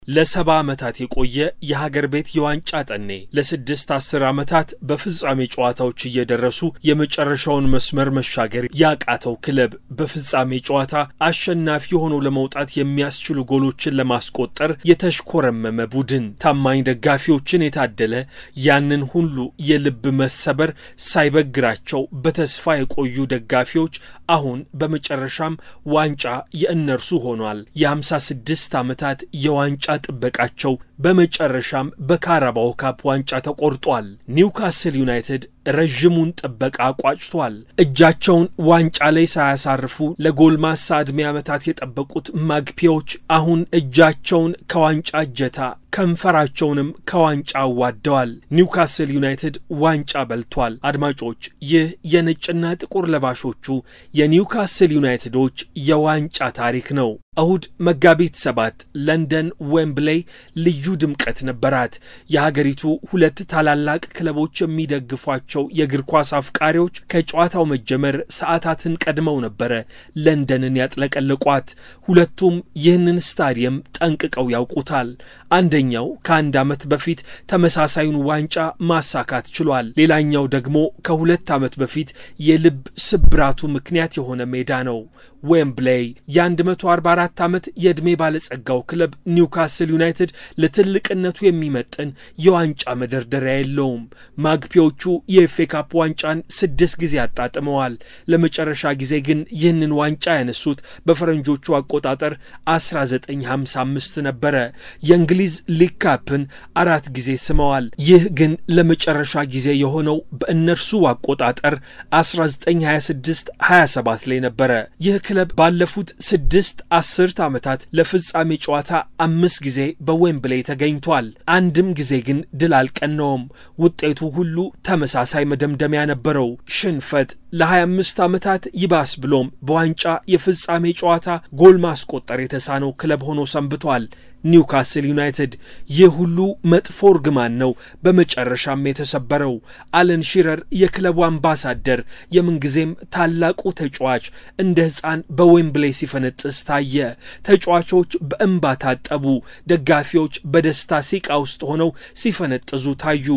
ለሰባ ዓመታት የቆየ የሀገር ቤት የዋንጫ ጠኔ ለስድስት 10 ዓመታት በፍጻሜ ጨዋታዎች እየደረሱ የመጨረሻውን መስመር መሻገር ያቃተው ክለብ በፍጻሜ ጨዋታ አሸናፊ ሆኖ ለመውጣት የሚያስችሉ ጎሎችን ለማስቆጠር የተሽኮረመመ ቡድን ታማኝ ደጋፊዎችን የታደለ ያንን ሁሉ የልብ መሰበር ሳይበግራቸው በተስፋ የቆዩ ደጋፊዎች አሁን በመጨረሻም ዋንጫ የእነርሱ ሆኗል። የ56 ዓመታት የዋንጫ ጥበቃቸው በመጨረሻም በካራባኦ ካፕ ዋንጫ ተቆርጧል። ኒውካስል ዩናይትድ ረጅሙን ጥበቃ ቋጭቷል። እጃቸውን ዋንጫ ላይ ሳያሳርፉ ለጎልማሳ ዕድሜ ዓመታት የጠበቁት ማግፒዎች አሁን እጃቸውን ከዋንጫ እጀታ ከንፈራቸውንም ከዋንጫ አዋደዋል። ኒውካስል ዩናይትድ ዋንጫ በልቷል። አድማጮች፣ ይህ የነጭና ጥቁር ለባሾቹ የኒውካስል ዩናይትዶች የዋንጫ ታሪክ ነው። እሁድ መጋቢት 7 ለንደን ዌምብሌይ ልዩ ድምቀት ነበራት። የሀገሪቱ ሁለት ታላላቅ ክለቦች የሚደግፏቸው የእግር ኳስ አፍቃሪዎች ከጨዋታው መጀመር ሰዓታትን ቀድመው ነበር ለንደንን ያጥለቀለቋት። ሁለቱም ይህንን ስታዲየም ጠንቅቀው ያውቁታል። አንደኛው ከአንድ ዓመት በፊት ተመሳሳዩን ዋንጫ ማሳካት ችሏል። ሌላኛው ደግሞ ከሁለት ዓመት በፊት የልብ ስብራቱ ምክንያት የሆነ ሜዳ ነው። ዌምብሌይ የ144 ዓመት የዕድሜ ባለጸጋው ክለብ ኒውካስል ዩናይትድ ለትልቅነቱ የሚመጥን የዋንጫ መደርደሪያ የለውም። ማግፒዎቹ የኤፍኤ ካፕ ዋንጫን 6 ጊዜ አጣጥመዋል። ለመጨረሻ ጊዜ ግን ይህንን ዋንጫ ያነሱት በፈረንጆቹ አቆጣጠር 1955 ነበረ። የእንግሊዝ ሊግ ካፕን 4 ጊዜ ስመዋል። ይህ ግን ለመጨረሻ ጊዜ የሆነው በእነርሱ አቆጣጠር 1926-27 ላይ ነበረ። ይህ ክለብ ባለፉት 6 10 ዓመታት ለፍጻሜ ጨዋታ 5 ጊዜ በዌምብሌይ ተገኝቷል። አንድም ጊዜ ግን ድል አልቀናውም። ውጤቱ ሁሉ ተመሳሳይ መደምደሚያ ነበረው፣ ሽንፈት። ለ25 ዓመታት ይባስ ብሎም በዋንጫ የፍጻሜ ጨዋታ ጎል ማስቆጠር የተሳነው ክለብ ሆኖ ሰንብቷል። ኒውካስል ዩናይትድ ይህ ሁሉ መጥፎ እርግማን ነው በመጨረሻም የተሰበረው። አለን ሺረር የክለቡ አምባሳደር የምንጊዜም ታላቁ ተጫዋች እንደ ሕፃን በዌምብሌይ ሲፈነጥስ ታየ። ተጫዋቾች በእንባ ታጠቡ። ደጋፊዎች በደስታ ሲቃ ውስጥ ሆነው ሲፈነጥዙ ታዩ።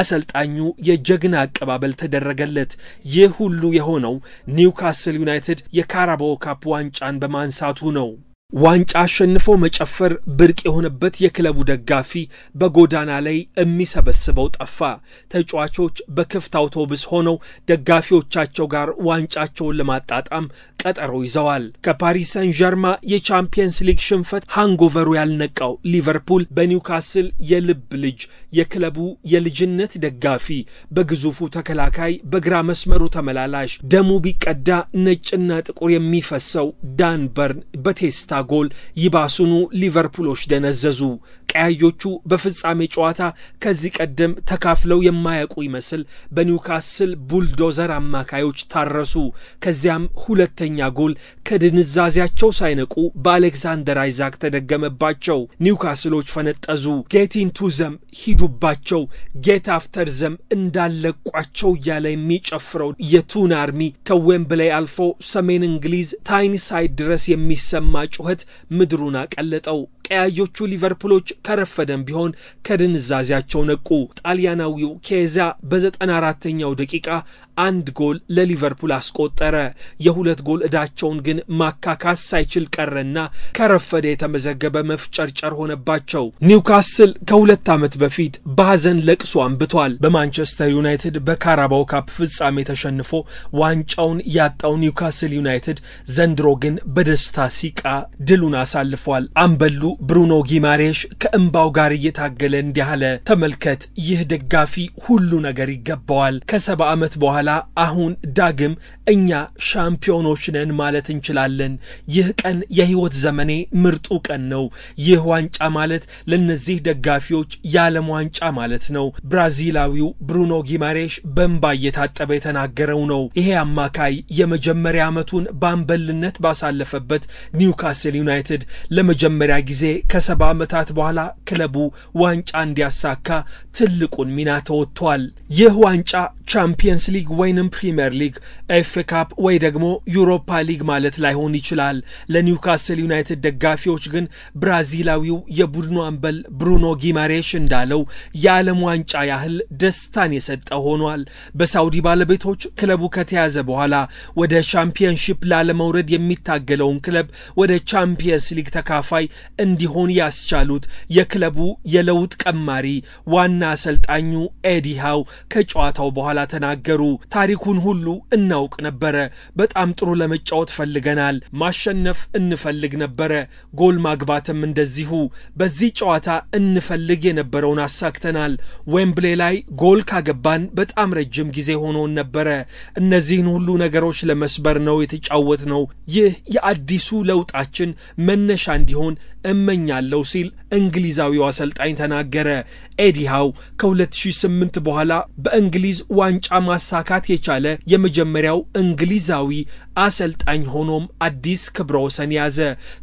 አሰልጣኙ የጀግና አቀባበል ተደረገለት። ይህ ሁሉ የሆነው ኒውካስል ዩናይትድ የካራባኦ ካፕ ዋንጫን በማንሳቱ ነው። ዋንጫ አሸንፎ መጨፈር ብርቅ የሆነበት የክለቡ ደጋፊ በጎዳና ላይ የሚሰበስበው ጠፋ። ተጫዋቾች በክፍት አውቶቡስ ሆነው ደጋፊዎቻቸው ጋር ዋንጫቸውን ለማጣጣም ቀጠሮ ይዘዋል። ከፓሪስ ሰን ዠርማ የቻምፒየንስ ሊግ ሽንፈት ሃንጎቨሩ ያልነቃው ሊቨርፑል በኒውካስል የልብ ልጅ የክለቡ የልጅነት ደጋፊ በግዙፉ ተከላካይ በግራ መስመሩ ተመላላሽ ደሙ ቢቀዳ ነጭና ጥቁር የሚፈሰው ዳን በርን በቴስታ ጎል ይባሱኑ ሊቨርፑሎች ደነዘዙ። ቀያዮቹ በፍጻሜ ጨዋታ ከዚህ ቀደም ተካፍለው የማያውቁ ይመስል በኒውካስል ቡልዶዘር አማካዮች ታረሱ። ከዚያም ሁለተኛ ጎል ከድንዛዚያቸው ሳይነቁ በአሌክሳንደር አይዛክ ተደገመባቸው። ኒውካስሎች ፈነጠዙ። ጌት ኢንቱ ዘም ሂዱባቸው፣ ጌት አፍተር ዘም እንዳለቋቸው እያለ የሚጨፍረው የቱን አርሚ ከዌምብሌይ አልፎ ሰሜን እንግሊዝ ታይንሳይድ ድረስ የሚሰማ ጩኸት ምድሩን አቀለጠው። ቀያዮቹ ሊቨርፑሎች ከረፈደም ቢሆን ከድንዛዚያቸው ነቁ። ጣሊያናዊው ኬዛ በ94ኛው ደቂቃ 1 ጎል ለሊቨርፑል አስቆጠረ። የ2 ጎል ዕዳቸውን ግን ማካካስ ሳይችል ቀረና ከረፈደ የተመዘገበ መፍጨርጨር ሆነባቸው። ኒውካስል ከ2 ዓመት በፊት በሐዘን ለቅሶ አንብቷል። በማንቸስተር ዩናይትድ በካራባኦ ካፕ ፍጻሜ ተሸንፎ ዋንጫውን ያጣው ኒውካስል ዩናይትድ ዘንድሮ ግን በደስታ ሲቃ ድሉን አሳልፏል። አምበሉ ብሩኖ ጊማሬሽ ከእንባው ጋር እየታገለ እንዲህ አለ። ተመልከት፣ ይህ ደጋፊ ሁሉ ነገር ይገባዋል። ከ70 ዓመት በኋላ አሁን ዳግም እኛ ሻምፒዮኖች ነን ማለት እንችላለን። ይህ ቀን የህይወት ዘመኔ ምርጡ ቀን ነው። ይህ ዋንጫ ማለት ለነዚህ ደጋፊዎች የዓለም ዋንጫ ማለት ነው። ብራዚላዊው ብሩኖ ጊማሬሽ በእንባ እየታጠበ የተናገረው ነው። ይሄ አማካይ የመጀመሪያ ዓመቱን በአምበልነት ባሳለፈበት ኒውካስል ዩናይትድ ለመጀመሪያ ጊዜ ከ70 ዓመታት በኋላ ክለቡ ዋንጫ እንዲያሳካ ትልቁን ሚና ተወጥቷል። ይህ ዋንጫ ቻምፒየንስ ሊግ ወይንም ፕሪሚየር ሊግ፣ ኤፍ ካፕ ወይ ደግሞ ዩሮፓ ሊግ ማለት ላይሆን ይችላል። ለኒውካስል ዩናይትድ ደጋፊዎች ግን ብራዚላዊው የቡድኑ አምበል ብሩኖ ጊማሬሽ እንዳለው የዓለም ዋንጫ ያህል ደስታን የሰጠ ሆኗል። በሳውዲ ባለቤቶች ክለቡ ከተያዘ በኋላ ወደ ቻምፒየንሺፕ ላለመውረድ የሚታገለውን ክለብ ወደ ቻምፒየንስ ሊግ ተካፋይ እንዲሆን ያስቻሉት የክለቡ የለውጥ ቀማሪ ዋና አሰልጣኙ ኤዲ ሃው ከጨዋታው በኋላ ተናገሩ። ታሪኩን ሁሉ እናውቅ ነበረ። በጣም ጥሩ ለመጫወት ፈልገናል። ማሸነፍ እንፈልግ ነበረ። ጎል ማግባትም እንደዚሁ። በዚህ ጨዋታ እንፈልግ የነበረውን አሳክተናል። ዌምብሌ ላይ ጎል ካገባን በጣም ረጅም ጊዜ ሆኖን ነበረ። እነዚህን ሁሉ ነገሮች ለመስበር ነው የተጫወትነው። ይህ የአዲሱ ለውጣችን መነሻ እንዲሆን እመኛለሁ ሲል እንግሊዛዊው አሰልጣኝ ተናገረ። ኤዲ ሃው ከ2008 በኋላ በእንግሊዝ ዋንጫ ማሳካት የቻለ የመጀመሪያው እንግሊዛዊ አሰልጣኝ ሆኖም አዲስ ክብረ ወሰን ያዘ።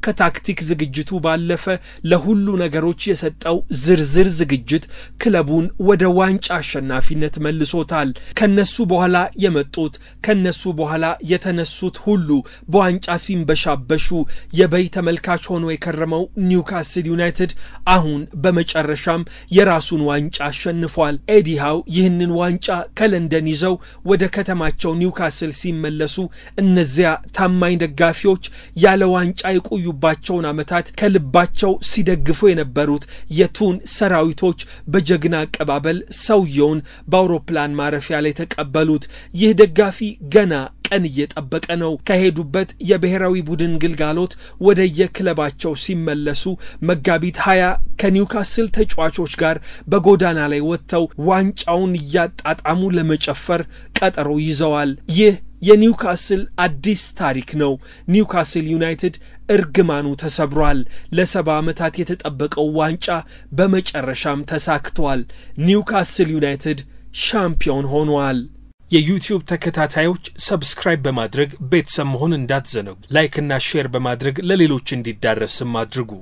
ከታክቲክ ዝግጅቱ ባለፈ ለሁሉ ነገሮች የሰጠው ዝርዝር ዝግጅት ክለቡን ወደ ዋንጫ አሸናፊነት መልሶታል። ከነሱ በኋላ የመጡት ከነሱ በኋላ የተነሱት ሁሉ በዋንጫ ሲንበሻበሹ የበይ ተመልካች ሆኖ የከረመው ኒውካስል ዩናይትድ አሁን በመጨረሻም የራሱን ዋንጫ አሸንፏል። ኤዲ ሃው ይህንን ዋንጫ ከለንደን ይዘው ወደ ከተማቸው ኒውካስል ሲመለሱ እነዚያ ታማኝ ደጋፊዎች ያለ ዋንጫ የቆዩባቸውን ዓመታት ከልባቸው ሲደግፉ የነበሩት የቱን ሰራዊቶች በጀግና አቀባበል ሰውየውን በአውሮፕላን ማረፊያ ላይ ተቀበሉት። ይህ ደጋፊ ገና ቀን እየጠበቀ ነው። ከሄዱበት የብሔራዊ ቡድን ግልጋሎት ወደ የክለባቸው ሲመለሱ መጋቢት 20 ከኒውካስል ተጫዋቾች ጋር በጎዳና ላይ ወጥተው ዋንጫውን እያጣጣሙ ለመጨፈር ቀጠሮ ይዘዋል። ይህ የኒውካስል አዲስ ታሪክ ነው። ኒውካስል ዩናይትድ እርግማኑ ተሰብሯል። ለ70 ዓመታት የተጠበቀው ዋንጫ በመጨረሻም ተሳክቷል። ኒውካስል ዩናይትድ ሻምፒዮን ሆኗል። የዩቲዩብ ተከታታዮች ሰብስክራይብ በማድረግ ቤተሰብ መሆን እንዳትዘነጉ። ላይክ እና ሼር በማድረግ ለሌሎች እንዲዳረስም አድርጉ።